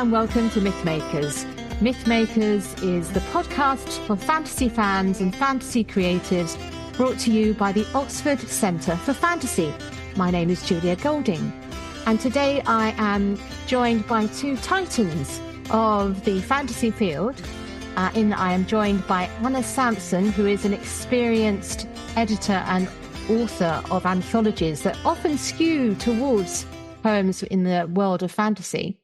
and welcome to Mythmakers. Mythmakers is the podcast for fantasy fans and fantasy creatives, brought to you by the Oxford Centre for Fantasy. My name is Julia Golding, and today I am joined by two titans of the fantasy field. I am joined by Ana Sampson, who is an experienced editor and author of anthologies that often skew towards poems in the world of fantasy.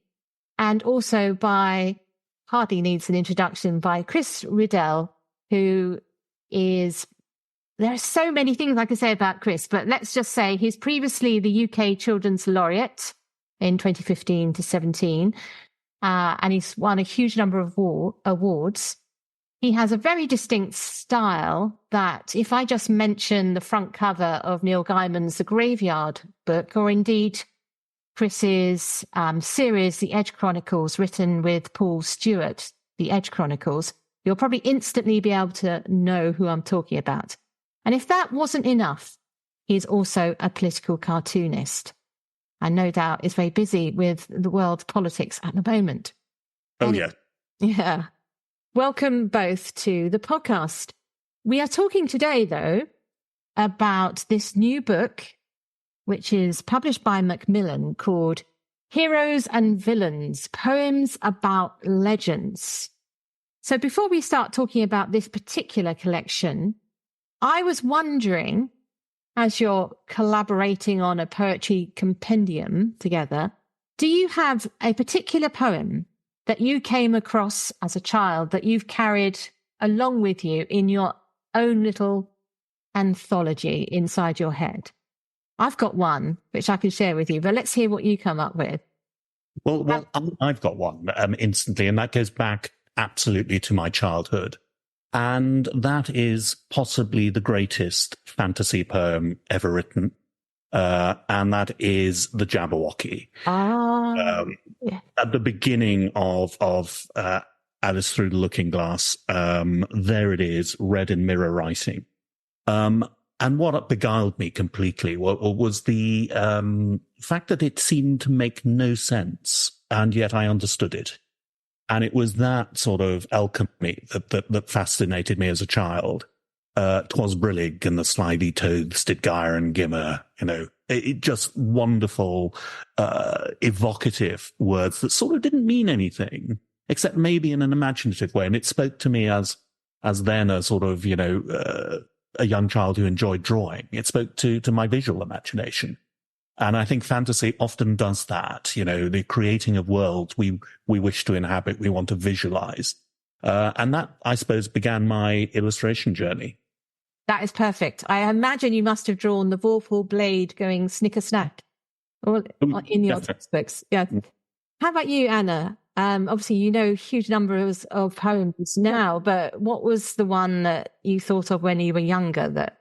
And also by, hardly needs an introduction, by Chris Riddell, who is, there are so many things I could say about Chris, but let's just say he's previously the UK Children's Laureate in 2015 to 17, and he's won a huge number of awards. He has a very distinct style that, if I just mention the front cover of Neil Gaiman's The Graveyard book, or indeed Chris's series, The Edge Chronicles, written with Paul Stewart, The Edge Chronicles, you'll probably instantly be able to know who I'm talking about. And if that wasn't enough, he's also a political cartoonist, and no doubt is very busy with the world's politics at the moment. Oh, yeah. Yeah. Welcome both to the podcast. We are talking today, though, about this new book, which is published by Macmillan, called Heroes and Villains, Poems About Legends. So before we start talking about this particular collection, I was wondering, as you're collaborating on a poetry compendium together, do you have a particular poem that you came across as a child that you've carried along with you in your own little anthology inside your head? I've got one, which I can share with you, but let's hear what you come up with. Well, I've got one instantly, and that goes back absolutely to my childhood. And that is possibly the greatest fantasy poem ever written. And that is The Jabberwocky. Yeah. At the beginning of Alice Through the Looking Glass, there it is, read in mirror writing. And what beguiled me completely was the fact that it seemed to make no sense, and yet I understood it. And it was that sort of alchemy that fascinated me as a child. 'Twas brillig and the slithy toads did gyre and gimmer, it just wonderful, evocative words that sort of didn't mean anything, except maybe in an imaginative way. And it spoke to me as then a sort of, a young child who enjoyed drawing. It spoke to my visual imagination. And I think fantasy often does that, the creating of worlds we wish to inhabit, we want to visualize. And that, I suppose, began my illustration journey. That is perfect. I imagine you must have drawn the Vorpal blade going snicker snack in your textbooks. Yeah. How about you, Anna? Obviously, huge numbers of poems now, but what was the one that you thought of when you were younger that,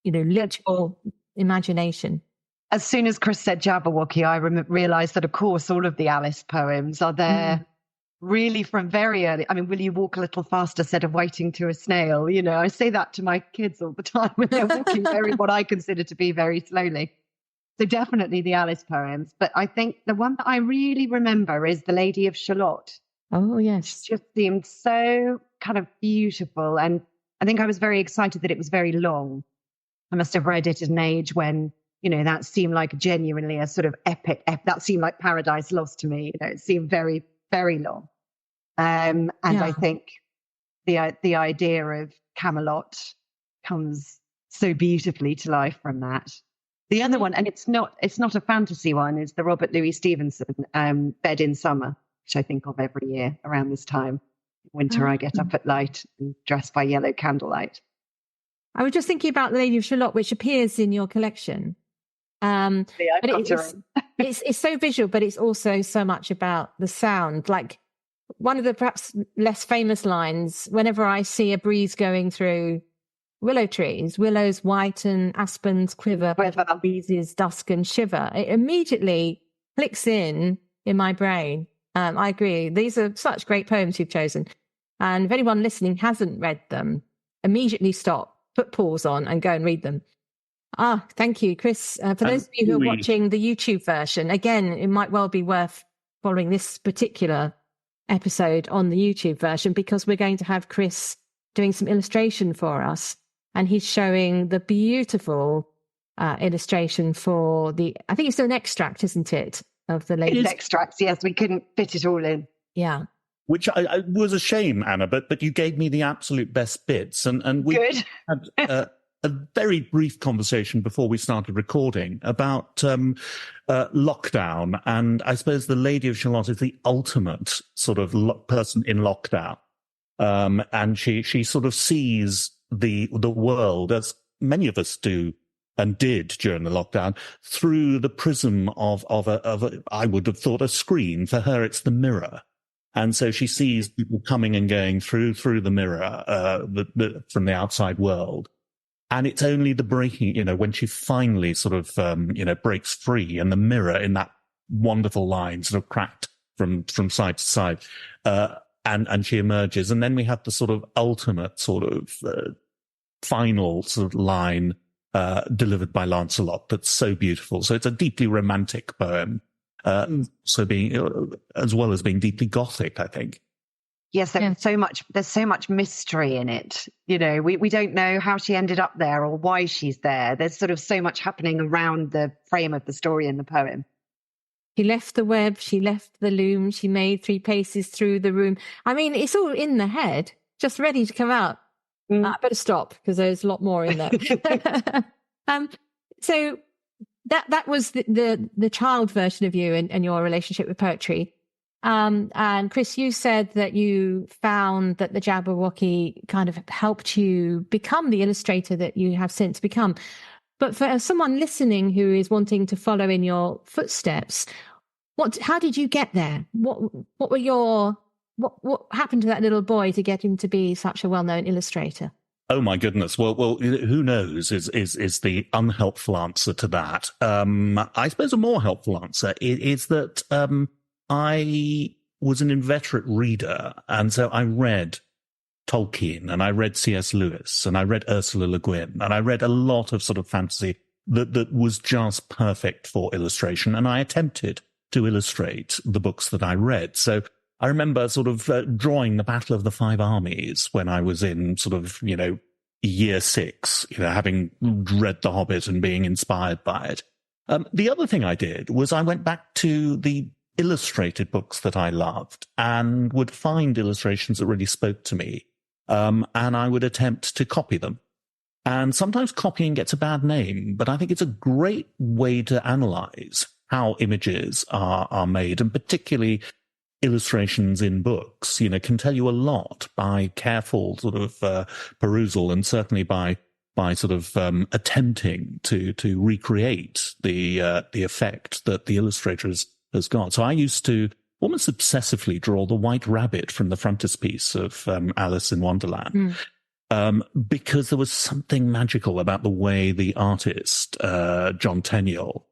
lit your imagination? As soon as Chris said Jabberwocky, I realised that, of course, all of the Alice poems are there really from very early. I mean, will you walk a little faster instead of waiting to a snail? I say that to my kids all the time when they're walking what I consider to be very slowly. So definitely the Alice poems. But I think the one that I really remember is The Lady of Shalott. Oh, yes. It just seemed so kind of beautiful. And I think I was very excited that it was very long. I must have read it at an age when, that seemed like genuinely a sort of epic. That seemed like Paradise Lost to me. It seemed very, very long. I think the idea of Camelot comes so beautifully to life from that. The other one, and it's not a fantasy one, is the Robert Louis Stevenson Bed in Summer, which I think of every year around this time. Winter, I get up at light and dressed by yellow candlelight. I was just thinking about The Lady of Shalott, which appears in your collection. But it's so visual, but it's also so much about the sound. Like one of the perhaps less famous lines, whenever I see a breeze going through willow trees, willows whiten, aspens quiver, breezes dusk and shiver, it immediately clicks in my brain. I agree. These are such great poems you've chosen. And if anyone listening hasn't read them, immediately stop, put pause on and go and read them. Thank you, Chris. For those of you who are watching the YouTube version, again, it might well be worth following this particular episode on the YouTube version, because we're going to have Chris doing some illustration for us, and he's showing the beautiful illustration for I think it's an extract, isn't it, of the lady? It's extracts, yes. We couldn't fit it all in. Yeah. Which I was a shame, Anna, but you gave me the absolute best bits. And we Good. had a very brief conversation before we started recording about lockdown. And I suppose the Lady of Shalott is the ultimate sort of person in lockdown. And she sort of sees the world, as many of us do and did during the lockdown, through the prism of a I would have thought, a screen. For her, it's the mirror. And so she sees people coming and going through the mirror from the outside world. And it's only the breaking, when she finally sort of, breaks free, and the mirror in that wonderful line sort of cracked from side to side, and she emerges. And then we have the sort of ultimate sort of final sort of line delivered by Lancelot that's so beautiful. So it's a deeply romantic poem. So being, as well as being deeply Gothic, I think. Yes, there's so much mystery in it. We don't know how she ended up there or why she's there. There's sort of so much happening around the frame of the story in the poem. She left the web, she left the loom, she made 3 paces through the room. I mean, it's all in the head, just ready to come out. I better stop, because there's a lot more in there. So that was the child version of you and your relationship with poetry. And Chris, you said that you found that the Jabberwocky kind of helped you become the illustrator that you have since become. But for someone listening who is wanting to follow in your footsteps, how did you get there? What happened to that little boy to get him to be such a well-known illustrator? Oh my goodness. Well, who knows is the unhelpful answer to that. I suppose a more helpful answer is that I was an inveterate reader, and so I read Tolkien, and I read C.S. Lewis, and I read Ursula Le Guin, and I read a lot of sort of fantasy that was just perfect for illustration, and I attempted to illustrate the books that I read. So I remember sort of drawing the Battle of the Five Armies when I was in sort of, year 6, having read The Hobbit and being inspired by it. The other thing I did was I went back to the illustrated books that I loved and would find illustrations that really spoke to me. And I would attempt to copy them. And sometimes copying gets a bad name, but I think it's a great way to analyze how images are made, and particularly illustrations in books, can tell you a lot by careful sort of perusal, and certainly by sort of attempting to recreate the effect that the illustrator has got. So I used to almost obsessively draw the white rabbit from the frontispiece of Alice in Wonderland, because there was something magical about the way the artist, John Tenniel,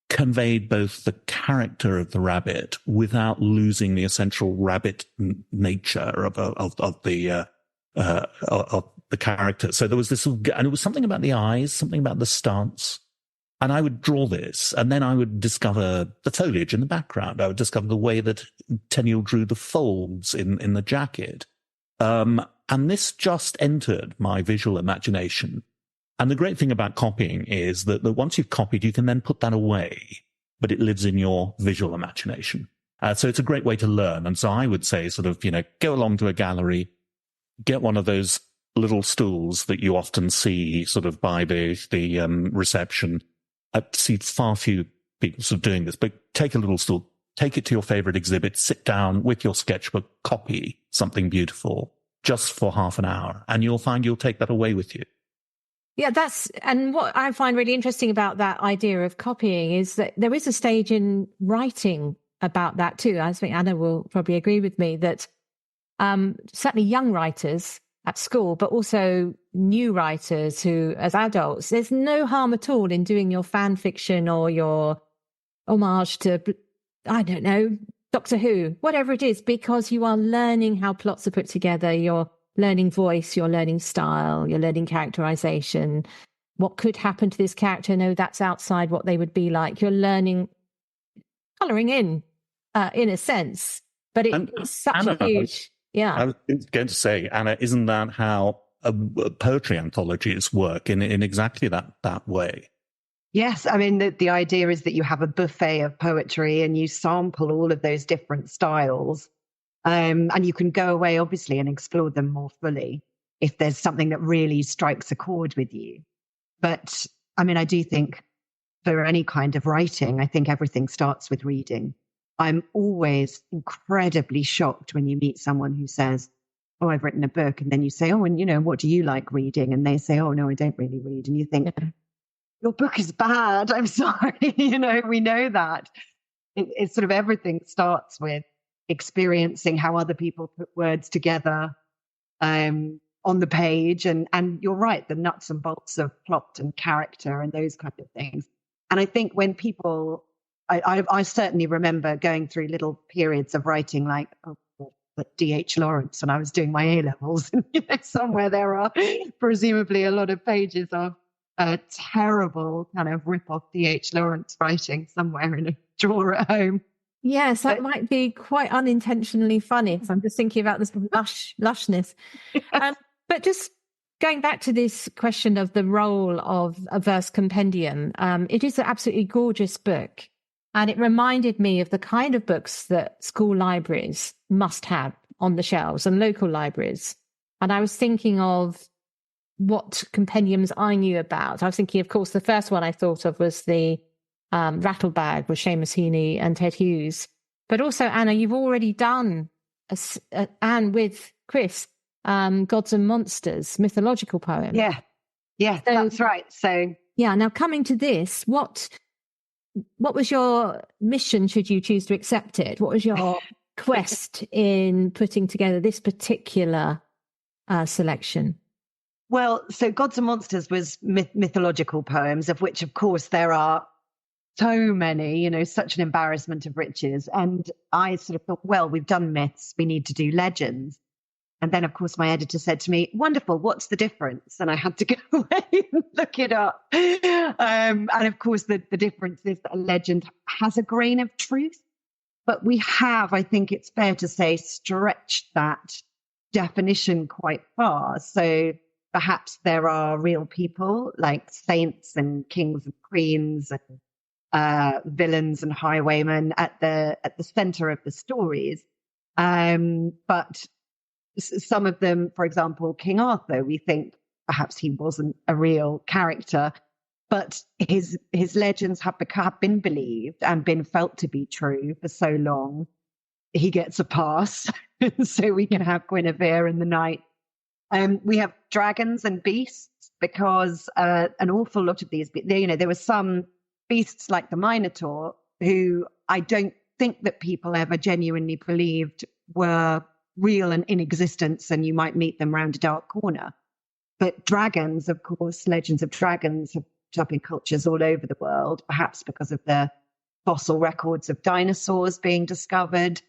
conveyed both the character of the rabbit without losing the essential rabbit nature of the character. So there was this, and it was something about the eyes, something about the stance. And I would draw this, and then I would discover the foliage in the background. I would discover the way that Tenniel drew the folds in the jacket. And this just entered my visual imagination. And the great thing about copying is that once you've copied, you can then put that away, but it lives in your visual imagination. So it's a great way to learn. And so I would say sort of, go along to a gallery, get one of those little stools that you often see sort of by the reception. I see far few people sort of doing this, but take a little stool, take it to your favorite exhibit, sit down with your sketchbook, copy something beautiful just for half an hour, and you'll find you'll take that away with you. Yeah, and what I find really interesting about that idea of copying is that there is a stage in writing about that too. I think Anna will probably agree with me that certainly young writers at school, but also new writers who, as adults, there's no harm at all in doing your fan fiction or your homage to, I don't know, Doctor Who, whatever it is, because you are learning how plots are put together. You're learning voice, you're learning style, you're learning characterization. What could happen to this character? No, that's outside what they would be like. You're learning, colouring in. in a sense. But it's such Anna, a huge, I was going to say, Anna, isn't that how poetry anthologies work in exactly that way? Yes, I mean, the idea is that you have a buffet of poetry and you sample all of those different styles. And you can go away, obviously, and explore them more fully if there's something that really strikes a chord with you. But I mean, I do think for any kind of writing, I think everything starts with reading. I'm always incredibly shocked when you meet someone who says, oh, I've written a book. And then you say, oh, and what do you like reading? And they say, oh, no, I don't really read. And you think, your book is bad. I'm sorry. We know that. It's sort of everything starts with experiencing how other people put words together on the page. And you're right, the nuts and bolts of plot and character and those kind of things. And I think when people, I certainly remember going through little periods of writing like, D.H. Lawrence when I was doing my A-levels. Somewhere there are presumably a lot of pages of terrible kind of rip-off D.H. Lawrence writing somewhere in a drawer at home. Yes, that might be quite unintentionally funny if I'm just thinking about this lushness. But just going back to this question of the role of a verse compendium, it is an absolutely gorgeous book. And it reminded me of the kind of books that school libraries must have on the shelves and local libraries. And I was thinking of what compendiums I knew about. I was thinking, of course, the first one I thought of was the Rattlebag with Seamus Heaney and Ted Hughes. But also, Anna, you've already done, and with Chris, Gods and Monsters, mythological poem. Yeah, so, that's right. So yeah, now coming to this, what was your mission should you choose to accept it? What was your quest in putting together this particular selection? Well, so Gods and Monsters was mythological poems, of which, of course, there are so many, such an embarrassment of riches. And I sort of thought, well, we've done myths, we need to do legends. And then, of course, my editor said to me, wonderful, what's the difference? And I had to go away and look it up. And of course, the difference is that a legend has a grain of truth. But we have, I think it's fair to say, stretched that definition quite far. So perhaps there are real people like saints and kings and queens and villains and highwaymen at the center of the stories. But some of them, for example, King Arthur, we think perhaps he wasn't a real character, but his legends have been believed and been felt to be true for so long. He gets a pass, so we can have Guinevere in the night. We have dragons and beasts because an awful lot of these, there were some beasts like the Minotaur who I don't think that people ever genuinely believed were real and in existence, and you might meet them round a dark corner. But dragons, of course, legends of dragons have up in cultures all over the world, perhaps because of the fossil records of dinosaurs being discovered.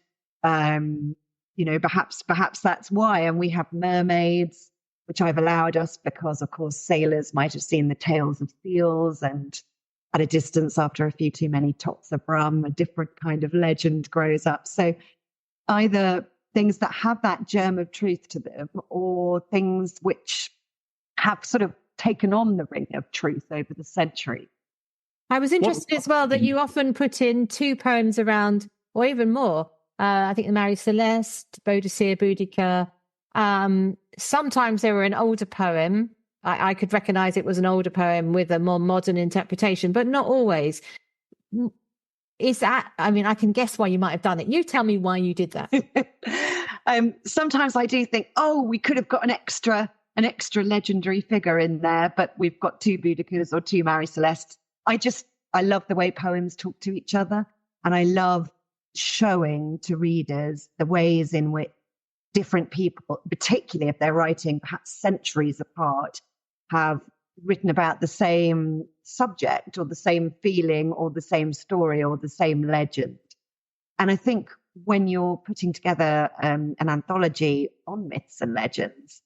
Perhaps that's why. And we have mermaids, which I've allowed us because, of course, sailors might have seen the tails of seals, and at a distance, after a few too many tops of rum, a different kind of legend grows up. So either things that have that germ of truth to them, or things which have sort of taken on the ring of truth over the century. I was interested as well that you often put in two poems around, or even more. I think the Marie Celeste, Boadicea, Boudica. Sometimes they were an older poem. I could recognize it was an older poem with a more modern interpretation, but not always. Is that, I can guess why you might have done it. You tell me why you did that. Sometimes I do think, we could have got an extra legendary figure in there, but we've got two Boudicas or two Marie Celestes. I love the way poems talk to each other. And I love showing to readers the ways in which different people, particularly if they're writing perhaps centuries apart, have written about the same subject or the same feeling or the same story or the same legend. And I think when you're putting together an anthology on myths and legends,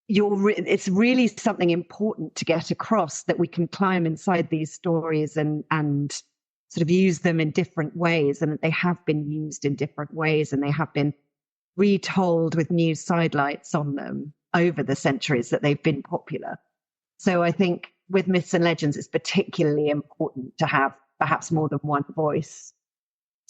it's really something important to get across, that we can climb inside these stories and sort of use them in different ways, and they have been used in different ways, and they have been retold with new sidelights on them over the centuries that they've been popular. So I think with myths and legends, it's particularly important to have perhaps more than one voice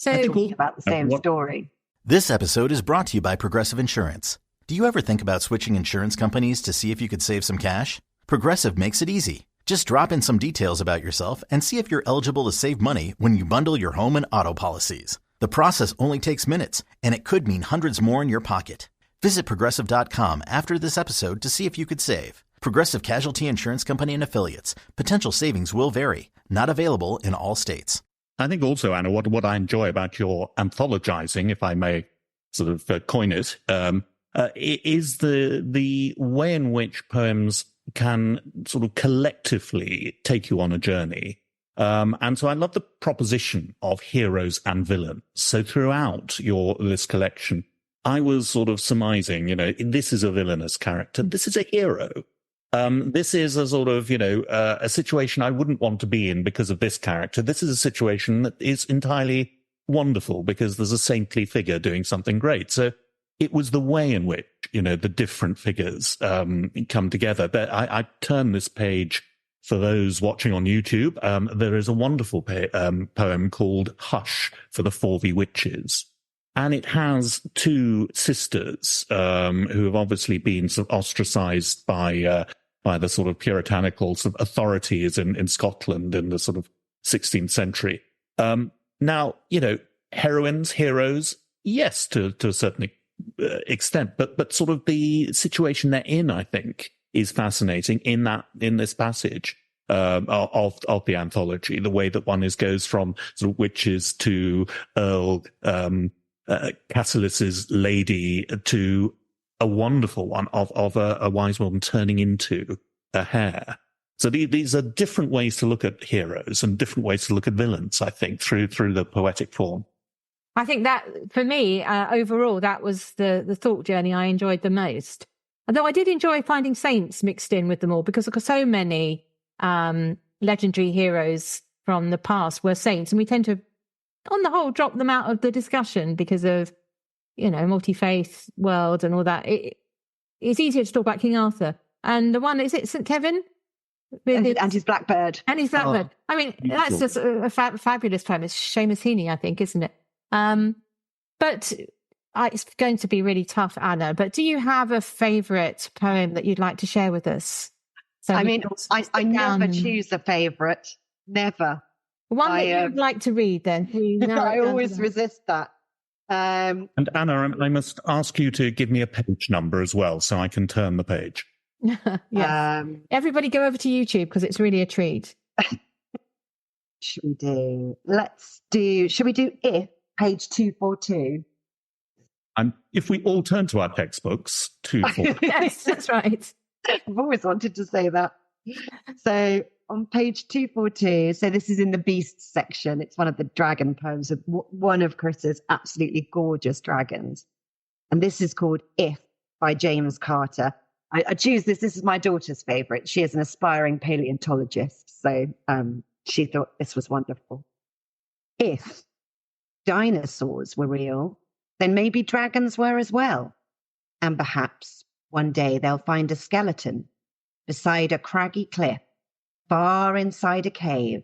talking about the same story. This episode is brought to you by Progressive Insurance. Do you ever think about switching insurance companies to see if you could save some cash? Progressive makes it easy. Just drop in some details about yourself and see if you're eligible to save money when you bundle your home and auto policies. The process only takes minutes, and it could mean hundreds more in your pocket. Visit Progressive.com after this episode to see if you could save. Progressive Casualty Insurance Company and Affiliates. Potential savings will vary. Not available in all states. I think also, Anna, what I enjoy about your anthologizing, if I may sort of coin it, is the way in which poems can sort of collectively take you on a journey. And so I love the proposition of heroes and villains. So throughout this collection, I was sort of surmising, this is a villainous character. This is a hero. This is a sort of, a situation I wouldn't want to be in because of this character. This is a situation that is entirely wonderful because there's a saintly figure doing something great. So it was the way in which, the different figures come together. But I turn this page for those watching on YouTube. There is a wonderful poem called Hush for the Forvey Witches. And it has two sisters who have obviously been sort of ostracized by the sort of puritanical sort of authorities in Scotland in the sort of 16th century. Now, heroines, heroes, yes, to a certain extent, but sort of the situation they're in, I think, is fascinating in this passage of the anthology. The way that one goes from sort of witches to Earl Cassilis's lady to a wonderful one of a wise woman turning into a hare. So these are different ways to look at heroes and different ways to look at villains, I think, through the poetic form. I think that, for me, overall, that was the thought journey I enjoyed the most. Although I did enjoy finding saints mixed in with them all, because so many legendary heroes from the past were saints, and we tend to, on the whole, drop them out of the discussion because of, multi-faith world and all that. It's easier to talk about King Arthur. And the one, is it St. Kevin? And his blackbird. And his blackbird. Oh, I mean, that's just a fabulous poem. It's Seamus Heaney, I think, isn't it? But it's going to be really tough, Anna. But do you have a favourite poem that you'd like to share with us? So I never choose a favourite. Never. One that you'd like to read, then. I always resist that. And Anna, I must ask you to give me a page number as well, so I can turn the page. Yes. Everybody go over to YouTube because it's really a treat. Should we do If, page 242? And if we all turn to our textbooks, 242. Yes, that's right. I've always wanted to say that. So on page 242, so this is in the Beasts section. It's one of the dragon poems, of one of Chris's absolutely gorgeous dragons. And this is called If by James Carter. I choose this. This is my daughter's favorite. She is an aspiring paleontologist. So she thought this was wonderful. If dinosaurs were real, then maybe dragons were as well. And perhaps one day they'll find a skeleton beside a craggy cliff, far inside a cave,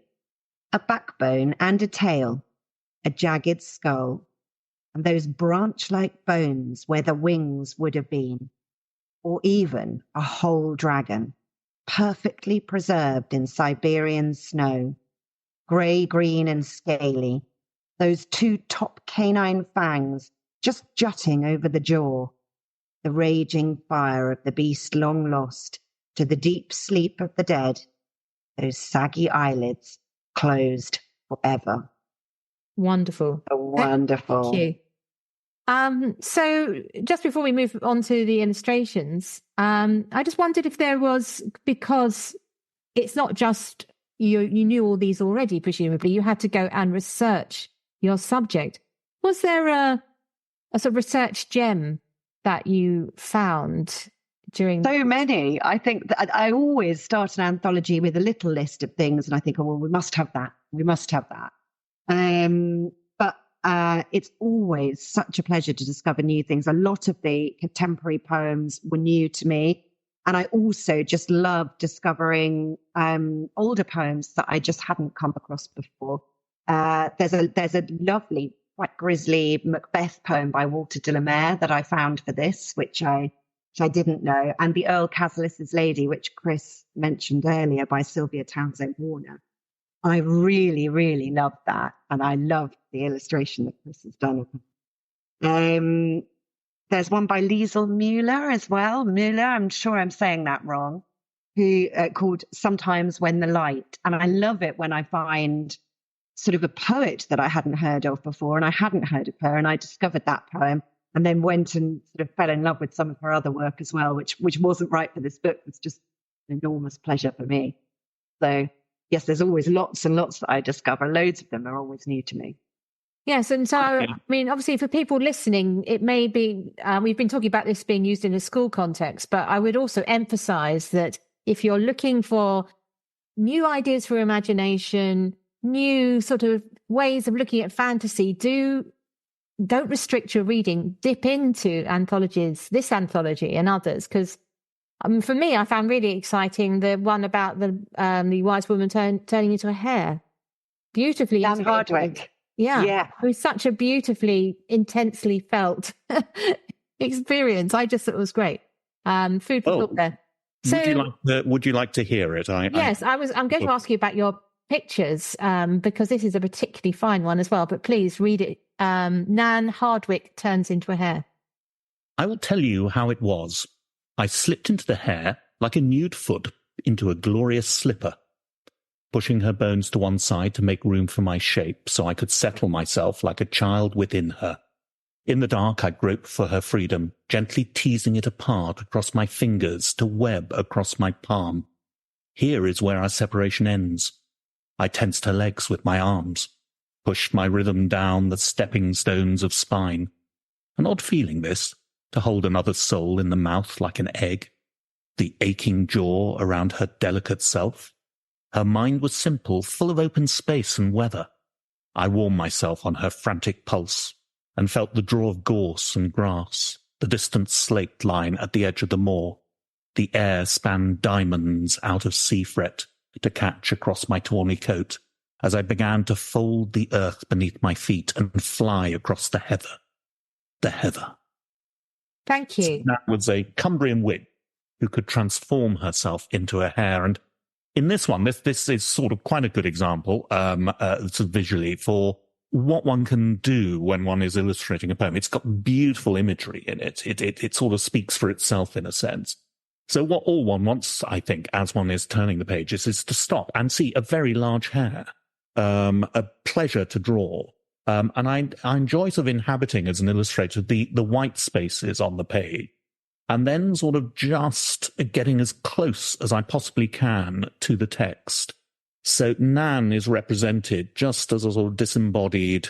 a backbone and a tail, a jagged skull, and those branch-like bones where the wings would have been, or even a whole dragon, perfectly preserved in Siberian snow, grey-green and scaly, those two top canine fangs just jutting over the jaw, the raging fire of the beast long lost to the deep sleep of the dead, those saggy eyelids closed forever. Wonderful. Wonderful. Thank you. So just before we move on to the illustrations, I just wondered if there was, because it's not just you knew all these already, presumably, you had to go and research your subject. Was there a sort of research gem that you found during? So many. I think that I always start an anthology with a little list of things, and I think, oh, well, we must have that. We must have that. But it's always such a pleasure to discover new things. A lot of the contemporary poems were new to me. And I also just love discovering older poems that I just hadn't come across before. There's a lovely, quite grisly Macbeth poem by Walter de la Mare that I found for this, which I didn't know. And the Earl Cassillis's Lady, which Chris mentioned earlier, by Sylvia Townsend Warner. I really, really love that. And I love the illustration that Chris has done. There's one by Liesl Müller as well. Müller, I'm sure I'm saying that wrong, who called Sometimes When the Light. And I love it when I find sort of a poet that I hadn't heard of before, and I hadn't heard of her, and I discovered that poem and then went and sort of fell in love with some of her other work as well, which wasn't right for this book. It's just an enormous pleasure for me. So yes, there's always lots and lots that I discover. Loads of them are always new to me. Yes, and so, I mean, obviously for people listening, it may be, we've been talking about this being used in a school context, but I would also emphasize that if you're looking for new ideas for imagination, new sort of ways of looking at fantasy, don't restrict your reading. Dip into anthologies, this anthology and others, because for me, I found really exciting the one about the wise woman turning into a hare. Beautifully. Dan Hardwick. Yeah. It was such a beautifully, intensely felt experience. I just thought it was great. Food for thought there. So, would you like to hear it? Yes, I'm going to ask you about your pictures because this is a particularly fine one as well. But please read it. Nan Hardwick turns into a hare. I will tell you how it was. I slipped into the hare like a nude foot into a glorious slipper, pushing her bones to one side to make room for my shape so I could settle myself like a child within her. In the dark, I groped for her freedom, gently teasing it apart across my fingers to web across my palm. Here is where our separation ends. I tensed her legs with my arms, pushed my rhythm down the stepping stones of spine. An odd feeling, this, to hold another soul in the mouth like an egg, the aching jaw around her delicate self. Her mind was simple, full of open space and weather. I warmed myself on her frantic pulse and felt the draw of gorse and grass, the distant slate line at the edge of the moor. The air span diamonds out of sea fret to catch across my tawny coat as I began to fold the earth beneath my feet and fly across the heather. The heather. Thank you. So that was a Cumbrian witch who could transform herself into a hare. And in this one, this is sort of quite a good example, sort of visually, for what one can do when one is illustrating a poem. It's got beautiful imagery in it. It sort of speaks for itself in a sense. So what all one wants, I think, as one is turning the pages, is to stop and see a very large hare, a pleasure to draw. And I enjoy sort of inhabiting as an illustrator the white spaces on the page, and then sort of just getting as close as I possibly can to the text. So Nan is represented just as a sort of disembodied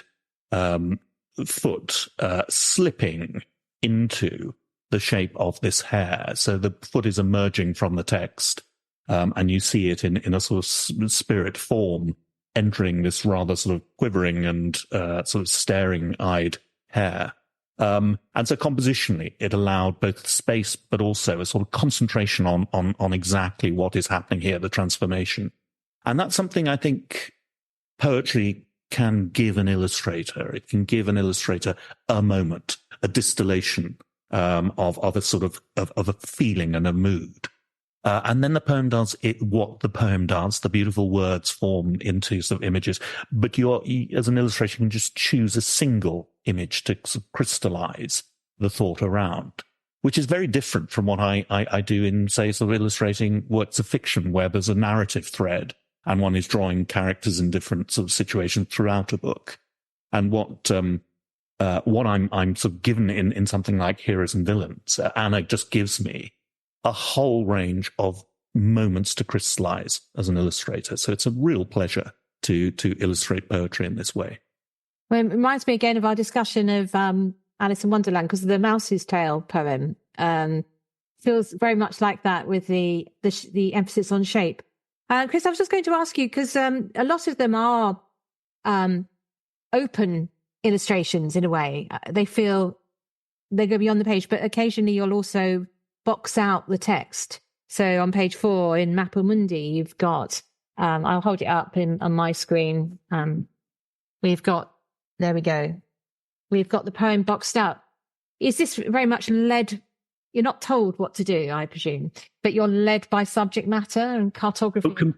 foot slipping into the shape of this hare. So the foot is emerging from the text, and you see it in a sort of spirit form entering this rather sort of quivering and sort of staring-eyed hare. And so compositionally, it allowed both space but also a sort of concentration on exactly what is happening here, the transformation. And that's something I think poetry can give an illustrator. It can give an illustrator a moment, a distillation of a sort of a feeling and a mood. And then the poem does what the poem does. The beautiful words form into sort of images. But as an illustration, you can just choose a single image to sort of crystallize the thought around, which is very different from what I do in, say, sort of illustrating works of fiction, where there's a narrative thread and one is drawing characters in different sort of situations throughout a book. And what I'm sort of given in something like Heroes and Villains, Anna just gives me a whole range of moments to crystallize as an illustrator. So it's a real pleasure to illustrate poetry in this way. Well, it reminds me again of our discussion of Alice in Wonderland, because the Mouse's Tale poem feels very much like that, with the emphasis on shape. Chris, I was just going to ask you, because a lot of them are open illustrations in a way. They feel they go beyond the page, but occasionally you'll also box out the text. So on page 4 in Mappa Mundi, you've got, I'll hold it up on my screen. We've got, there we go. We've got the poem boxed up. Is this very much led? You're not told what to do, I presume, but you're led by subject matter and cartography.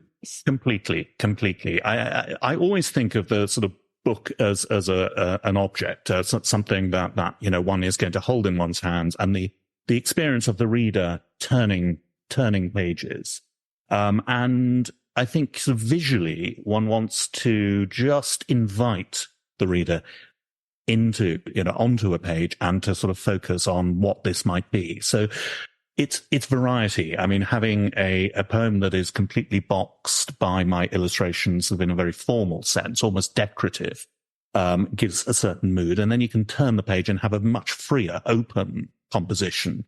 Completely. I always think of the sort of book as an object, something that one is going to hold in one's hands, and the experience of the reader turning pages. And I think sort of visually, one wants to just invite the reader onto a page and to sort of focus on what this might be. So it's variety. I mean, having a poem that is completely boxed by my illustrations in a very formal sense, almost decorative, gives a certain mood. And then you can turn the page and have a much freer, open composition,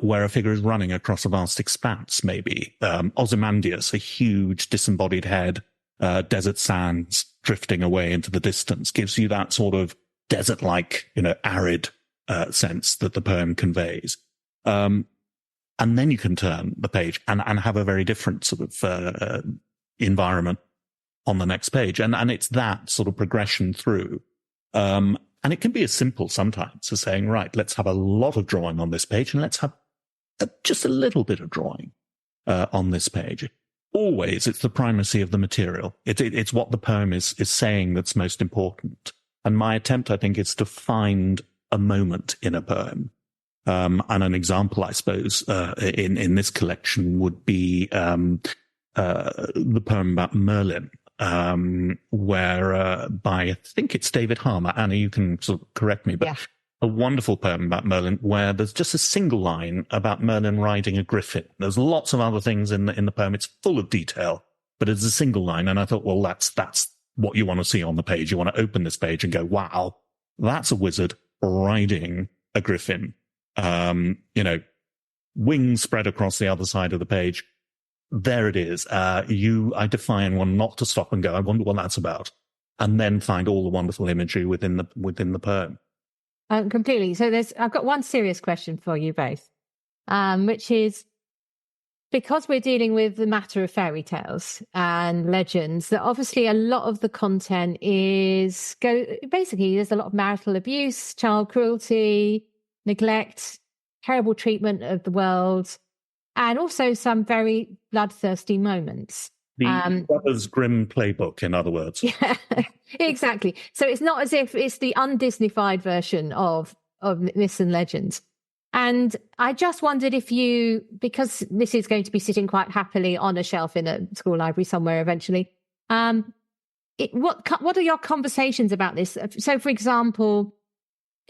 where a figure is running across a vast expanse, maybe. Ozymandias, a huge disembodied head, desert sands drifting away into the distance, gives you that sort of desert-like, arid sense that the poem conveys. And then you can turn the page and have a very different sort of environment on the next page. And it's that sort of progression through. And it can be as simple sometimes as saying, right, let's have a lot of drawing on this page and let's have just a little bit of drawing on this page. Always, it's the primacy of the material. It's what the poem is saying that's most important. And my attempt, I think, is to find a moment in a poem. And an example, I suppose, in this collection would be the poem about Merlin, where by, I think it's David Harmer. Anna, you can sort of correct me, but yeah. A wonderful poem about Merlin where there's just a single line about Merlin riding a griffin. There's lots of other things in the poem. It's full of detail, but it's a single line. And I thought, well, that's what you want to see on the page. You want to open this page and go, wow, that's a wizard riding a griffin. Wings spread across the other side of the page. There it is. I defy anyone not to stop and go, I wonder what that's about. And then find all the wonderful imagery within the poem. Completely. So I've got one serious question for you both, which is, because we're dealing with the matter of fairy tales and legends, that obviously a lot of the content basically there's a lot of marital abuse, child cruelty, neglect, terrible treatment of the world, and also some very bloodthirsty moments. The Brothers Grimm playbook, in other words. Yeah, exactly. So it's not as if it's the undisneyfied version of myths and legends. And I just wondered if because this is going to be sitting quite happily on a shelf in a school library somewhere eventually, what are your conversations about this? So, for example,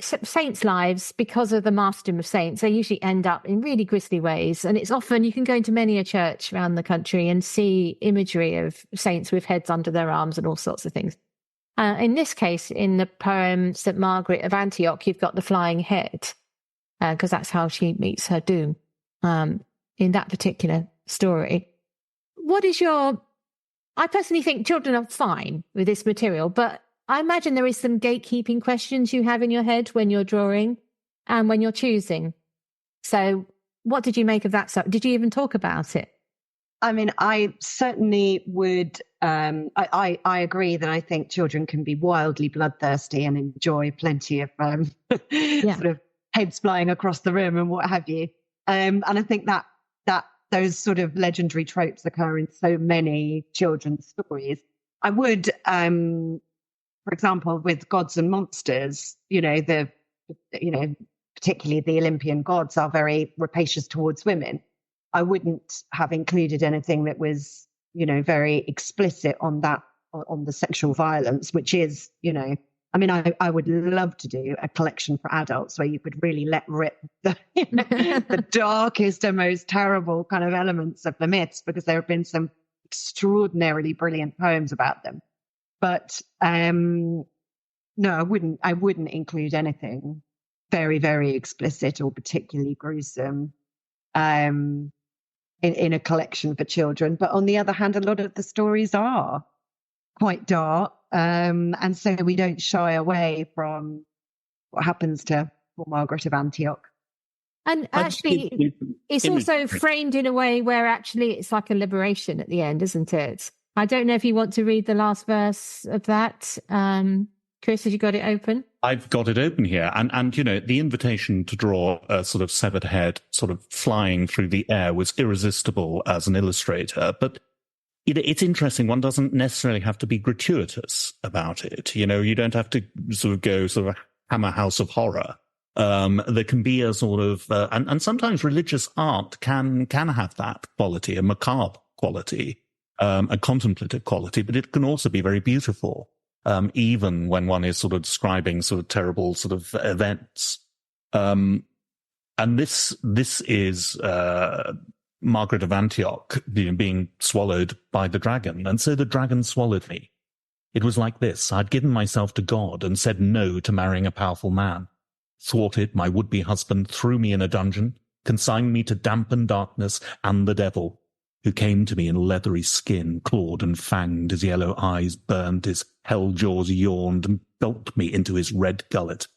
saints' lives, because of the martyrdom of saints, they usually end up in really grisly ways. And it's often, you can go into many a church around the country and see imagery of saints with heads under their arms and all sorts of things. In this case, in the poem St. Margaret of Antioch, you've got the flying head, because that's how she meets her doom in that particular story. I personally think children are fine with this material, but I imagine there is some gatekeeping questions you have in your head when you're drawing and when you're choosing. So what did you make of that? Did you even talk about it? I mean, I certainly would. I agree that I think children can be wildly bloodthirsty and enjoy plenty of sort of heads flying across the room and what have you. And I think that those sort of legendary tropes occur in so many children's stories. I would, for example, with gods and monsters, particularly the Olympian gods are very rapacious towards women. I wouldn't have included anything that was, very explicit on the sexual violence, which is, I would love to do a collection for adults where you could really let rip the darkest and most terrible kind of elements of the myths, because there have been some extraordinarily brilliant poems about them. But no, I wouldn't include anything very, very explicit or particularly gruesome in a collection for children. But on the other hand, a lot of the stories are quite dark. And so we don't shy away from what happens to Margaret of Antioch. And actually, it's also framed in a way where actually it's like a liberation at the end, isn't it? I don't know if you want to read the last verse of that. Chris, have you got it open? I've got it open here. And the invitation to draw a sort of severed head sort of flying through the air was irresistible as an illustrator. But it's interesting. One doesn't necessarily have to be gratuitous about it. You don't have to sort of go sort of hammer House of Horror. There can be a sort of, and sometimes religious art can have that quality, a macabre quality, a contemplative quality, but it can also be very beautiful, even when one is sort of describing sort of terrible sort of events. And this is, Margaret of Antioch being swallowed by the dragon. And so the dragon swallowed me. It was like this. I'd given myself to God and said no to marrying a powerful man. Thwarted, my would-be husband threw me in a dungeon, consigned me to damp and darkness, and the devil, who came to me in leathery skin, clawed and fanged, his yellow eyes burned, his hell jaws yawned, and gulped me into his red gullet.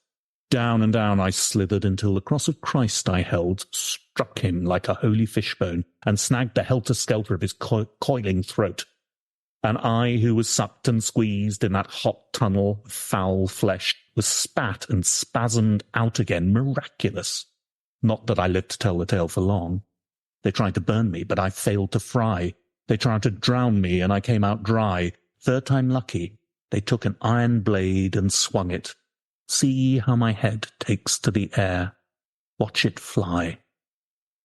Down and down I slithered until the cross of Christ I held struck him like a holy fishbone and snagged the helter-skelter of his coiling throat. And I, who was sucked and squeezed in that hot tunnel of foul flesh, was spat and spasmed out again, miraculous. Not that I lived to tell the tale for long. They tried to burn me, but I failed to fry. They tried to drown me, and I came out dry. Third time lucky, they took an iron blade and swung it. See how my head takes to the air. Watch it fly.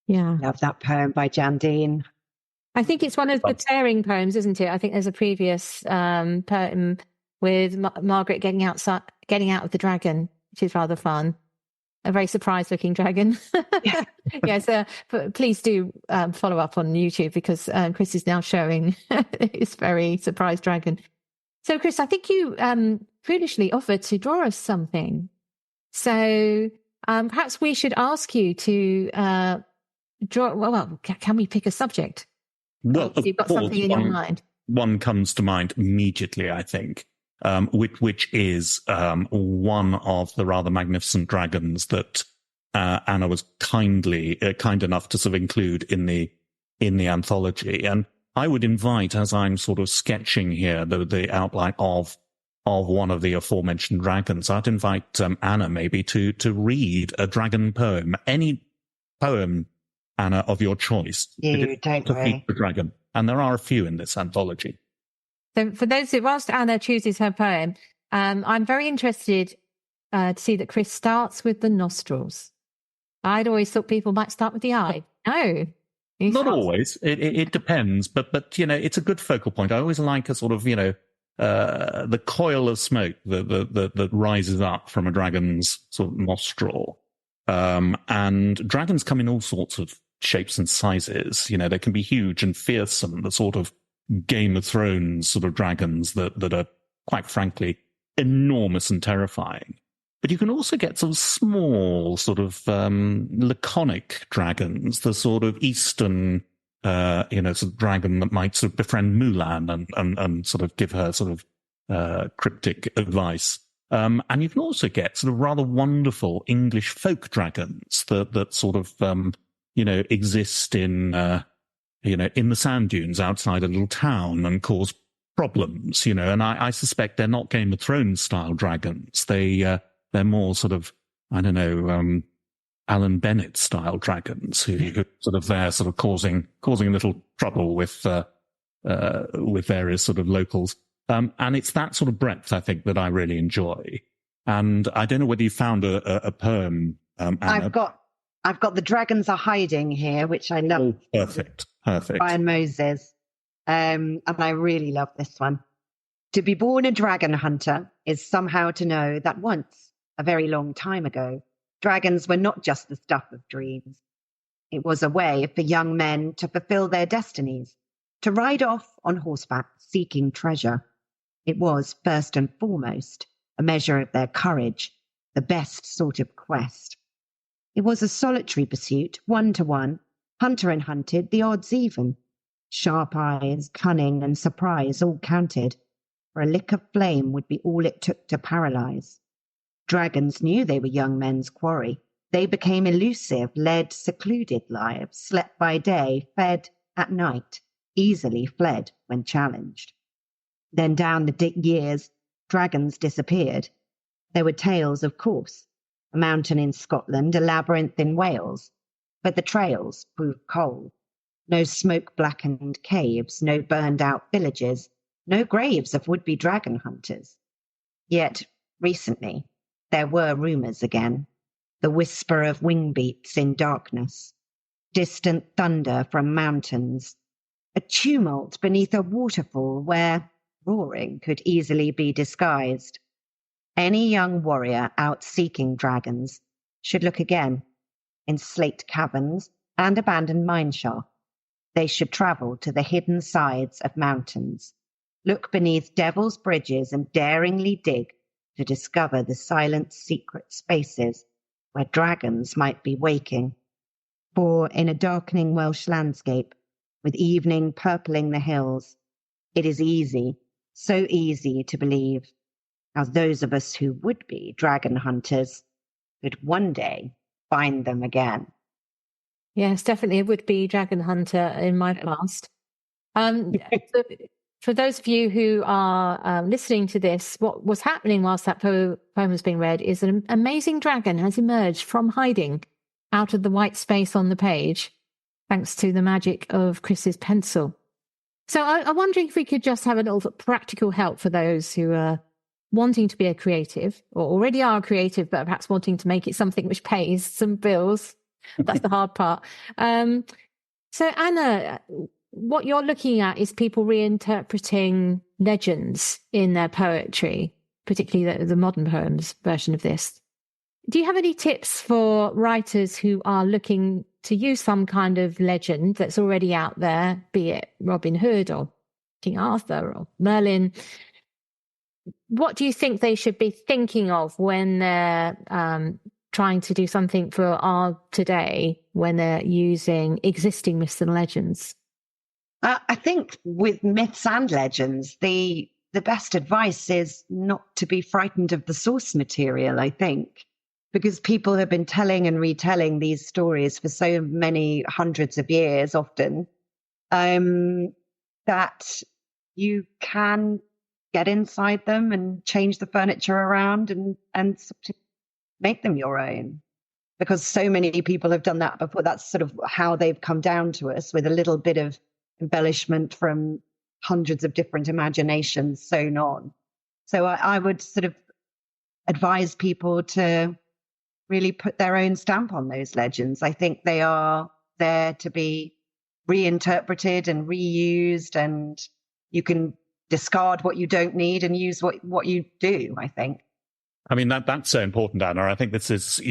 Yeah. Love that poem by Jandine. I think it's one of the tearing poems, isn't it? I think there's a previous poem with Margaret getting out of the dragon, which is rather fun. A very surprised-looking dragon. Yeah. Yes, but please do follow up on YouTube because Chris is now showing his very surprised dragon. So, Chris, I think you foolishly offered to draw us something. So perhaps we should ask you to draw. Well, can we pick a subject? Well, you've got something in your mind. One comes to mind immediately, I think, which is one of the rather magnificent dragons that Anna was kind enough to sort of include in the anthology. And I would invite, as I'm sort of sketching here, the outline of one of the aforementioned dragons, I'd invite Anna maybe to read a dragon poem, any poem, Anna, of your choice. You don't worry. The dragon. And there are a few in this anthology. So for those who, whilst Anna chooses her poem, I'm very interested to see that Chris starts with the nostrils. I'd always thought people might start with the eye. No. Not always. It depends, but it's a good focal point. I always like a sort of, the coil of smoke that rises up from a dragon's sort of nostril. And dragons come in all sorts of shapes and sizes. They can be huge and fearsome, the sort of Game of Thrones sort of dragons that are, quite frankly, enormous and terrifying. But you can also get sort of small, sort of laconic dragons, the sort of Eastern, sort of dragon that might sort of befriend Mulan and sort of give her sort of cryptic advice. And you can also get sort of rather wonderful English folk dragons that sort of, exist in, in the sand dunes outside a little town and cause problems, and I suspect they're not Game of Thrones style dragons. They're more sort of, I don't know, Alan Bennett style dragons who sort of there sort of causing a little trouble with various sort of locals. And it's that sort of breadth, I think, that I really enjoy. And I don't know whether you found a poem, Anna. I've got The Dragons Are Hiding here, which I love. Oh, perfect. Brian Moses. And I really love this one. To be born a dragon hunter is somehow to know that once, a very long time ago, dragons were not just the stuff of dreams. It was a way for young men to fulfill their destinies, to ride off on horseback seeking treasure. It was, first and foremost, a measure of their courage, the best sort of quest. It was a solitary pursuit, 1-to-1, hunter and hunted, the odds even. Sharp eyes, cunning and surprise all counted. for a lick of flame would be all it took to paralyze. Dragons knew they were young men's quarry. They became elusive, led secluded lives, slept by day, fed at night, easily fled when challenged. Then down the years, dragons disappeared. There were tales, of course, a mountain in Scotland, a labyrinth in Wales, but the trails proved cold. No smoke-blackened caves, no burned-out villages, no graves of would-be dragon hunters. Yet, recently, there were rumours again, the whisper of wing beats in darkness, distant thunder from mountains, a tumult beneath a waterfall where roaring could easily be disguised. Any young warrior out seeking dragons should look again. In slate caverns and abandoned mineshaft, they should travel to the hidden sides of mountains, look beneath devil's bridges and daringly dig to discover the silent secret spaces where dragons might be waking. For in a darkening Welsh landscape, with evening purpling the hills, it is easy, so easy to believe how those of us who would be dragon hunters could one day find them again. Yes, definitely a would-be dragon hunter in my past. So for those of you who are listening to this, what was happening whilst that poem was being read is an amazing dragon has emerged from hiding out of the white space on the page, thanks to the magic of Chris's pencil. So I'm wondering if we could just have a little practical help for those who are wanting to be a creative or already are a creative, but perhaps wanting to make it something which pays some bills. That's the hard part. So Anna, what you're looking at is people reinterpreting legends in their poetry, particularly the modern poems version of this. Do you have any tips for writers who are looking to use some kind of legend that's already out there, be it Robin Hood or King Arthur or Merlin? What do you think they should be thinking of when they're trying to do something for our today, when they're using existing myths and legends? I think with myths and legends, the best advice is not to be frightened of the source material, I think, because people have been telling and retelling these stories for so many hundreds of years often, that you can get inside them and change the furniture around and sort of make them your own. Because so many people have done that before. That's sort of how they've come down to us, with a little bit of embellishment from hundreds of different imaginations sewn on. So I would sort of advise people to really put their own stamp on those legends. I think they are there to be reinterpreted and reused, and you can discard what you don't need and use what you do, I think. I mean, that's so important, Anna. I think this is,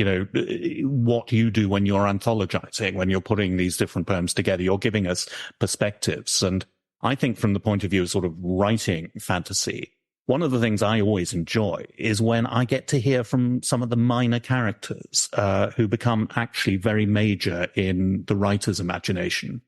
what you do when you're anthologizing, when you're putting these different poems together. You're giving us perspectives. And I think from the point of view of sort of writing fantasy, one of the things I always enjoy is when I get to hear from some of the minor characters who become actually very major in the writer's imagination.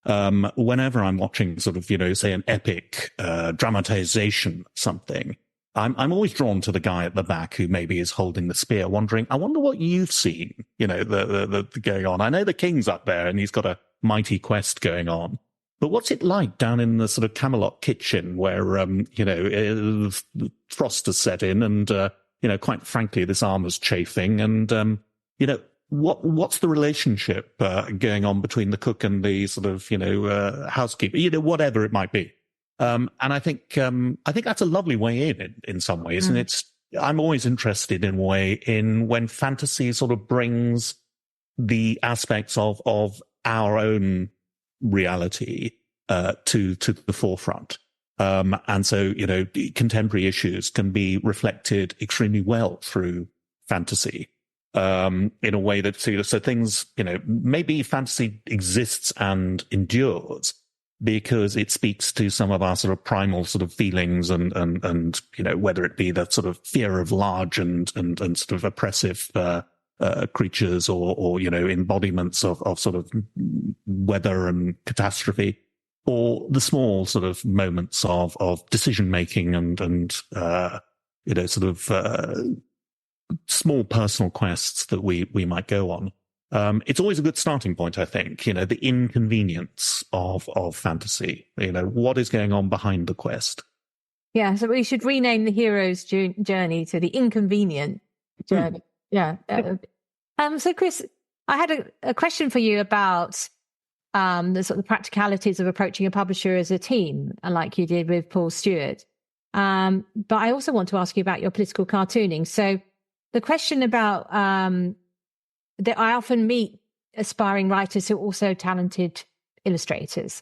Whenever I'm watching sort of, say an epic dramatization of something, I'm always drawn to the guy at the back who maybe is holding the spear, wondering, I wonder what you've seen, the going on. I know the king's up there and he's got a mighty quest going on, but what's it like down in the sort of Camelot kitchen where, frost has set in and, quite frankly, this armor's chafing and, what's the relationship going on between the cook and the sort of, housekeeper, whatever it might be. And I think that's a lovely way in some ways. And I'm always interested in when fantasy sort of brings the aspects of our own reality, to the forefront. And so, contemporary issues can be reflected extremely well through fantasy, in a way that, so things, maybe fantasy exists and endures because it speaks to some of our sort of primal sort of feelings and whether it be that sort of fear of large and sort of oppressive, creatures or embodiments of sort of weather and catastrophe. or the small sort of moments of decision making and small personal quests that we might go on. It's always a good starting point, I think, the inconvenience of fantasy, what is going on behind the quest. Yeah, so we should rename the hero's journey to the inconvenient journey. Yeah. So, Chris, I had a question for you about the sort of practicalities of approaching a publisher as a team, like you did with Paul Stewart. But I also want to ask you about your political cartooning. So the question about that I often meet aspiring writers who are also talented illustrators.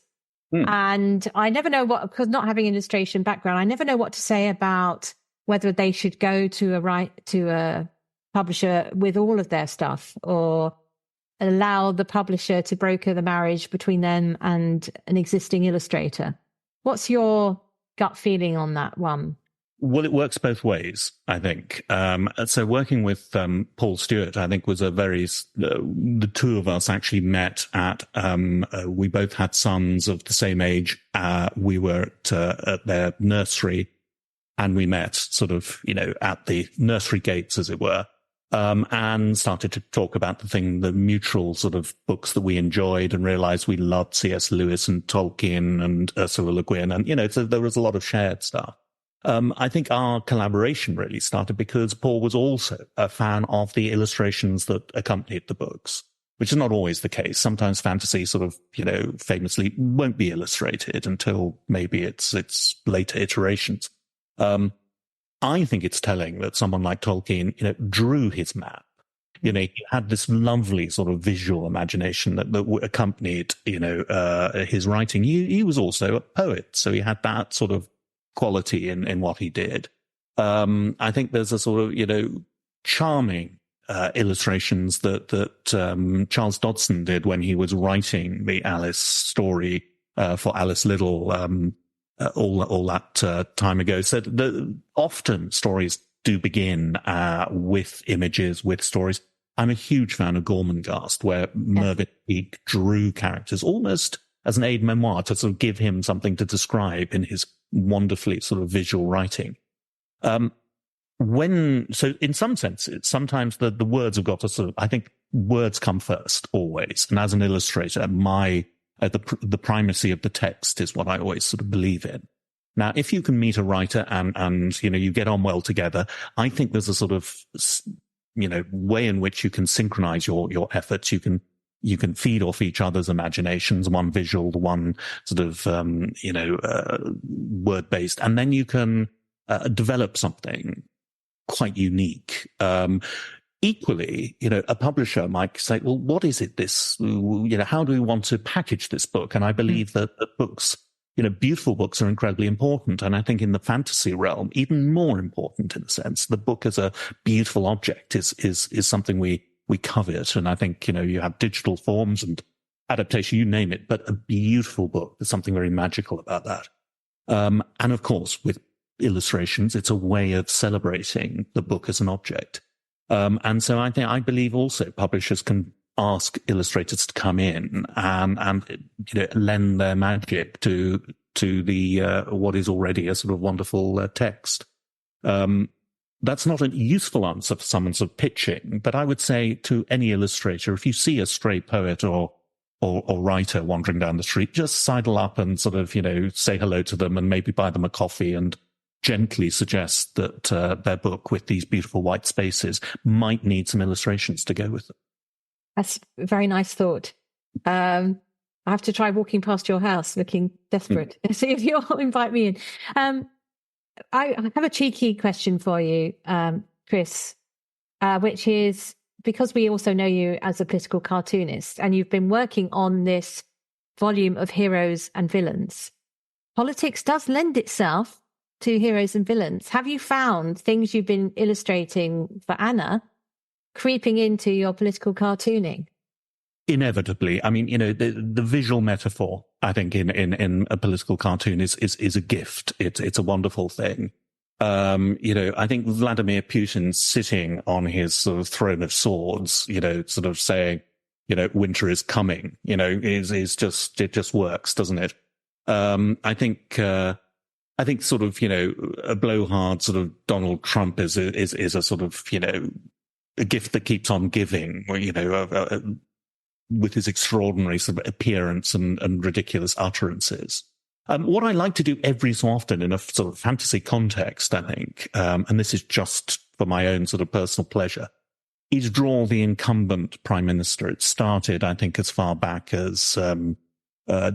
And I never know because not having an illustration background, I never know what to say about whether they should go to a publisher with all of their stuff or allow the publisher to broker the marriage between them and an existing illustrator. What's your gut feeling on that one? Well, it works both ways, I think. So working with Paul Stewart, I think was the two of us actually met at, we both had sons of the same age. We were at their nursery, and we met sort of, at the nursery gates, as it were, and started to talk about the mutual sort of books that we enjoyed, and realized we loved C.S. Lewis and Tolkien and Ursula Le Guin. And, so there was a lot of shared stuff. I think our collaboration really started because Paul was also a fan of the illustrations that accompanied the books, which is not always the case. Sometimes fantasy sort of, famously won't be illustrated until maybe its later iterations. I think it's telling that someone like Tolkien, drew his map. He had this lovely sort of visual imagination that accompanied, his writing. He was also a poet, so he had that sort of quality in what he did. I think there's a sort of, charming illustrations that Charles Dodson did when he was writing the Alice story for Alice Liddell all that time ago. So often stories do begin with images, with stories. I'm a huge fan of Gormenghast, where Mervyn Peake drew characters almost as an aid memoir to sort of give him something to describe in his wonderfully sort of visual writing. So in some senses, sometimes the words have got to sort of, I think words come first always. And as an illustrator, the primacy of the text is what I always sort of believe in. Now, if you can meet a writer and you get on well together, I think there's a sort of, way in which you can synchronize your efforts. You can feed off each other's imaginations, one visual, one sort of, word-based, and then you can develop something quite unique. Equally, a publisher might say, well, what is it how do we want to package this book? And I believe that books, beautiful books are incredibly important. And I think in the fantasy realm, even more important in a sense, the book as a beautiful object is something we covet. And I think, you have digital forms and adaptation, you name it, but a beautiful book, there's something very magical about that. And of course, with illustrations, it's a way of celebrating the book as an object. And so I believe also publishers can ask illustrators to come in and lend their magic to the, what is already a sort of wonderful text. That's not a useful answer for someone sort of pitching, but I would say to any illustrator, if you see a stray poet or writer wandering down the street, just sidle up and sort of, say hello to them and maybe buy them a coffee and gently suggest that their book with these beautiful white spaces might need some illustrations to go with them. That's a very nice thought. I have to try walking past your house looking desperate. See if you'll invite me in. I have a cheeky question for you, Chris, which is, because we also know you as a political cartoonist and you've been working on this volume of heroes and villains, politics does lend itself to heroes and villains. Have you found things you've been illustrating for Anna creeping into your political cartooning? Inevitably. I mean, the visual metaphor, I think, in a political cartoon is a gift. It's a wonderful thing. I think Vladimir Putin sitting on his sort of throne of swords, sort of saying, winter is coming, it just works, doesn't it? I think sort of, a blowhard sort of Donald Trump is a sort of, a gift that keeps on giving, with his extraordinary sort of appearance and ridiculous utterances. What I like to do every so often in a sort of fantasy context, I think, and this is just for my own sort of personal pleasure, is draw the incumbent prime minister. It started, I think, as far back as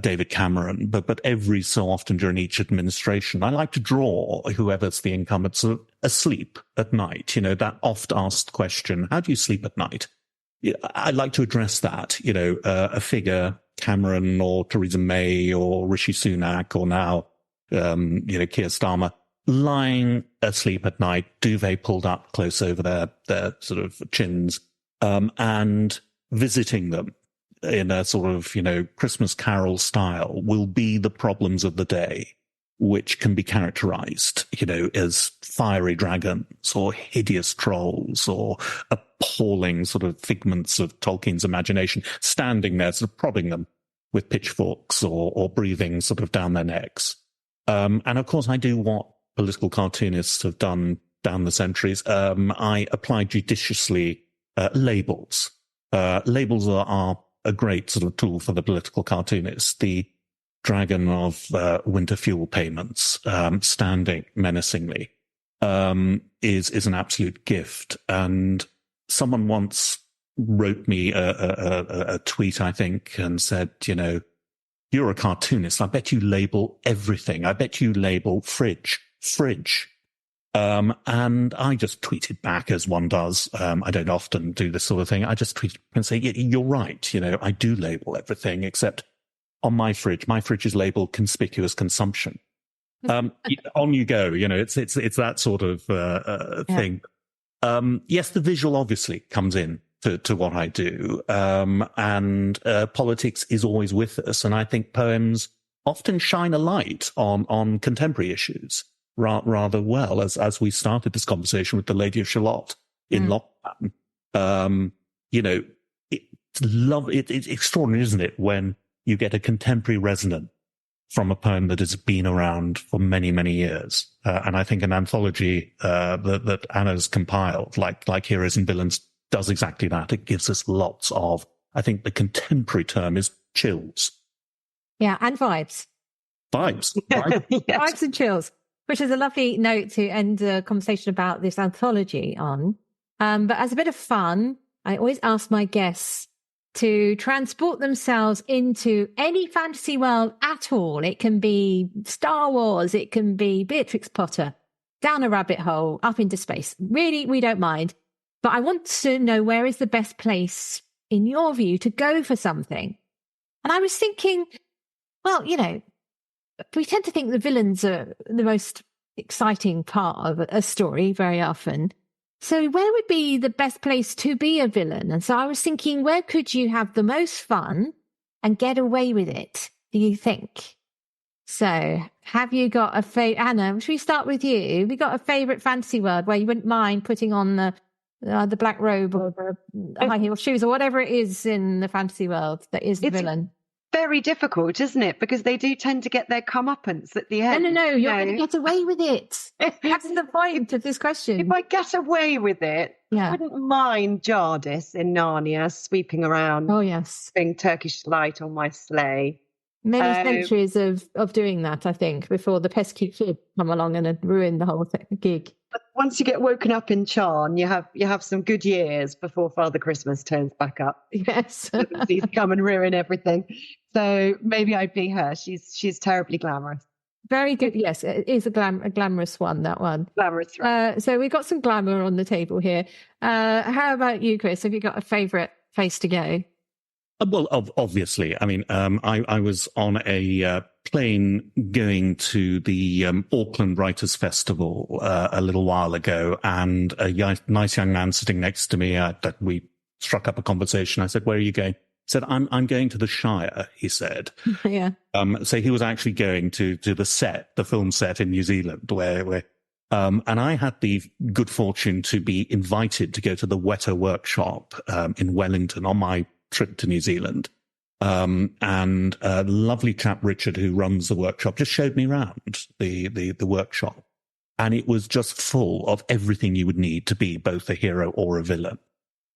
David Cameron, but every so often during each administration, I like to draw whoever's the incumbent sort of asleep at night. That oft asked question, how do you sleep at night? I'd like to address that, a figure, Cameron or Theresa May or Rishi Sunak or now, Keir Starmer, lying asleep at night, duvet pulled up close over their sort of chins, and visiting them in a sort of, Christmas Carol style will be the problems of the day, which can be characterized, as fiery dragons or hideous trolls or appalling sort of figments of Tolkien's imagination, standing there sort of prodding them with pitchforks or breathing sort of down their necks. And of course, I do what political cartoonists have done down the centuries. I apply judiciously labels. Labels are a great sort of tool for the political cartoonist. The dragon of winter fuel payments, standing menacingly, is an absolute gift. And someone once wrote me a tweet, I think, and said, you're a cartoonist. I bet you label everything. I bet you label fridge. And I just tweeted back, as one does. I don't often do this sort of thing. I just tweeted and say, yeah, you're right. I do label everything, except on my fridge is labeled conspicuous consumption. On you go. It's that sort of thing. Yes, the visual obviously comes in to what I do. And politics is always with us. And I think poems often shine a light on contemporary issues rather well, as we started this conversation with the Lady of Shalott in lockdown. It's extraordinary, isn't it, when you get a contemporary resonance from a poem that has been around for many, many years. And I think an anthology that Anna's compiled, like Heroes and Villains, does exactly that. It gives us lots of, I think the contemporary term is chills. Yeah, and vibes. Vibes. Yes. Vibes and chills, which is a lovely note to end the conversation about this anthology on. But as a bit of fun, I always ask my guests to transport themselves into any fantasy world at all. It can be Star Wars, it can be Beatrix Potter, down a rabbit hole, up into space. Really, we don't mind. But I want to know, where is the best place, in your view, to go for something? And I was thinking, well, we tend to think the villains are the most exciting part of a story very often. So where would be the best place to be a villain? And so I was thinking, where could you have the most fun and get away with it, do you think? So have you got a favorite? Anna, should we start with you? Have you got a favourite fantasy world where you wouldn't mind putting on the black robe or the high heel shoes or whatever it is in the fantasy world that is the villain? Very difficult, isn't it? Because they do tend to get their comeuppance at the end. No, you're going to get away with it. That's the point of this question. If I get away with it, I wouldn't mind Jardis in Narnia sweeping around. Oh, yes. Being Turkish light on my sleigh. Many centuries of doing that, I think, before the pesky kid come along and ruin the whole gig. But once you get woken up in Charn, you have some good years before Father Christmas turns back up. Yes. He's come and ruin everything. So maybe I'd be her. She's terribly glamorous. Very good. Yes, it is a glamorous one, that one. Glamorous. Right. So we've got some glamour on the table here. How about you, Chris? Have you got a favourite place to go? Well, obviously. I mean, I was on a plane going to the Auckland Writers' Festival a little while ago, and a nice young man sitting next to me, that we struck up a conversation. I said, "Where are you going?" He said, I'm going to the Shire, he said. Yeah. So he was actually going to the film set in New Zealand, where and I had the good fortune to be invited to go to the Weta workshop in Wellington on my trip to New Zealand. And a lovely chap, Richard, who runs the workshop, just showed me around the workshop. And it was just full of everything you would need to be both a hero or a villain.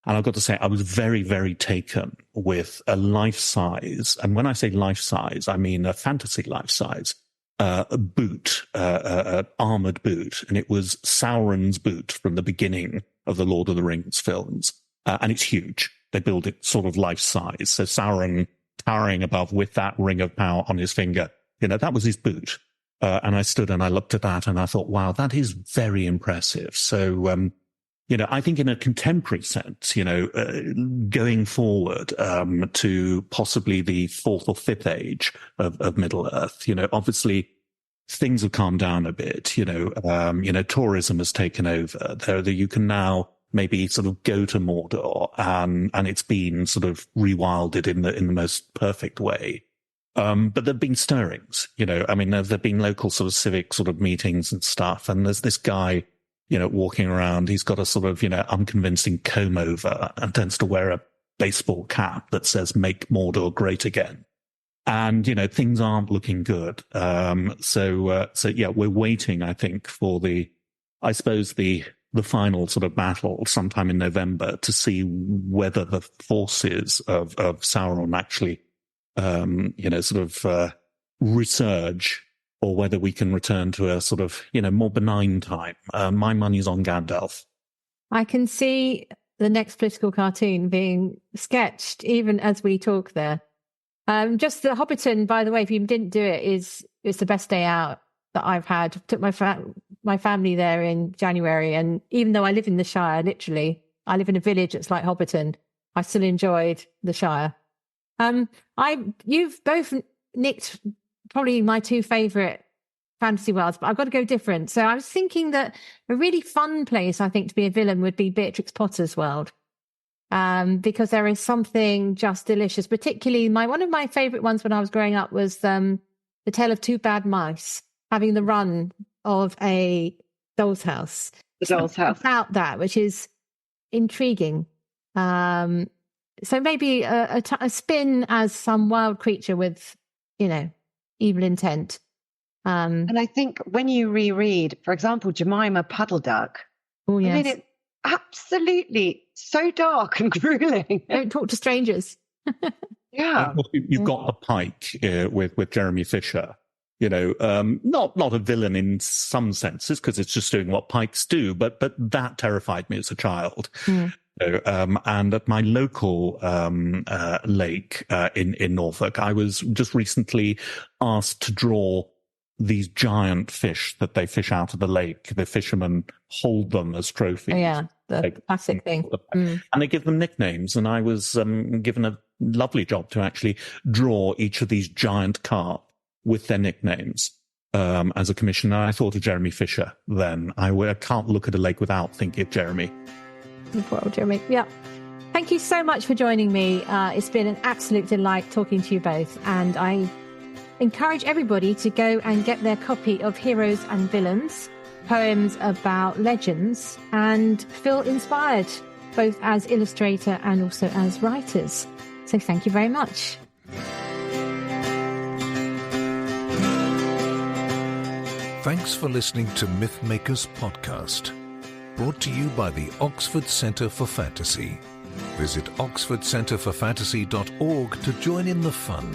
And I've got to say, I was very, very taken with a life-size, and when I say life-size, I mean a fantasy life-size, a boot, an armored boot. And it was Sauron's boot from the beginning of the Lord of the Rings films. And it's huge. They build it sort of life-size. So Sauron towering above with that ring of power on his finger, that was his boot. And I stood and I looked at that and I thought, wow, that is very impressive. So, I think in a contemporary sense, going forward to possibly the fourth or fifth age of Middle Earth, obviously things have calmed down a bit. Tourism has taken over. You can now maybe sort of go to Mordor, and it's been sort of rewilded in the most perfect way. But there've been stirrings, there've been local sort of civic sort of meetings and stuff. And there's this guy, walking around. He's got a sort of, unconvincing comb over and tends to wear a baseball cap that says "Make Mordor Great Again." And, things aren't looking good. So we're waiting, I think, for the final sort of battle sometime in November to see whether the forces of Sauron actually, resurge, or whether we can return to a sort of, more benign time. My money's on Gandalf. I can see the next political cartoon being sketched even as we talk there. Just the Hobbiton, by the way, if you didn't do it, it's the best day out that I've had. Took my family there in January, and even though I live in the Shire, literally, I live in a village that's like Hobbiton, I still enjoyed the Shire. You've both nicked probably my two favourite fantasy worlds, but I've got to go different. So I was thinking that a really fun place, I think, to be a villain would be Beatrix Potter's world, because there is something just delicious. Particularly, one of my favourite ones when I was growing up was The Tale of Two Bad Mice, having the run of a doll's house. The doll's house. About that, which is intriguing. So maybe a spin as some wild creature with, evil intent. And I think when you reread, for example, Jemima Puddle Duck, oh yes, I mean, it's absolutely so dark and grueling. Don't talk to strangers. Yeah. You've got the Pike with Jeremy Fisher. Not a villain in some senses, because it's just doing what pikes do, but that terrified me as a child. Mm. And at my local lake in Norfolk, I was just recently asked to draw these giant fish that they fish out of the lake. The fishermen hold them as trophies. Oh, yeah, the classic thing. And they give them nicknames. And I was given a lovely job to actually draw each of these giant carp with their nicknames as a commission. And I thought of Jeremy Fisher then. I can't look at a lake without thinking of Jeremy. Well, Jeremy, yeah. Thank you so much for joining me. It's been an absolute delight talking to you both. And I encourage everybody to go and get their copy of Heroes and Villains, poems about legends, and feel inspired both as illustrator and also as writers. So thank you very much. Thanks for listening to Mythmakers podcast, brought to you by the Oxford Centre for Fantasy. Visit oxfordcenterforfantasy.org to join in the fun.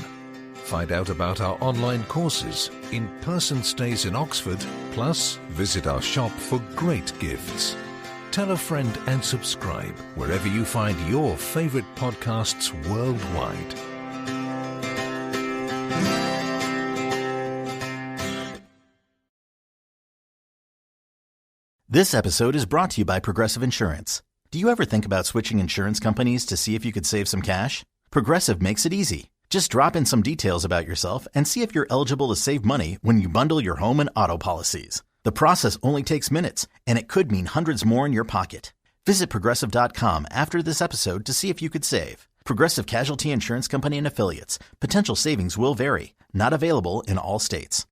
Find out about our online courses, in-person stays in Oxford, plus visit our shop for great gifts. Tell a friend and subscribe wherever you find your favourite podcasts worldwide. This episode is brought to you by Progressive Insurance. Do you ever think about switching insurance companies to see if you could save some cash? Progressive makes it easy. Just drop in some details about yourself and see if you're eligible to save money when you bundle your home and auto policies. The process only takes minutes, and it could mean hundreds more in your pocket. Visit Progressive.com after this episode to see if you could save. Progressive Casualty Insurance Company and Affiliates. Potential savings will vary. Not available in all states.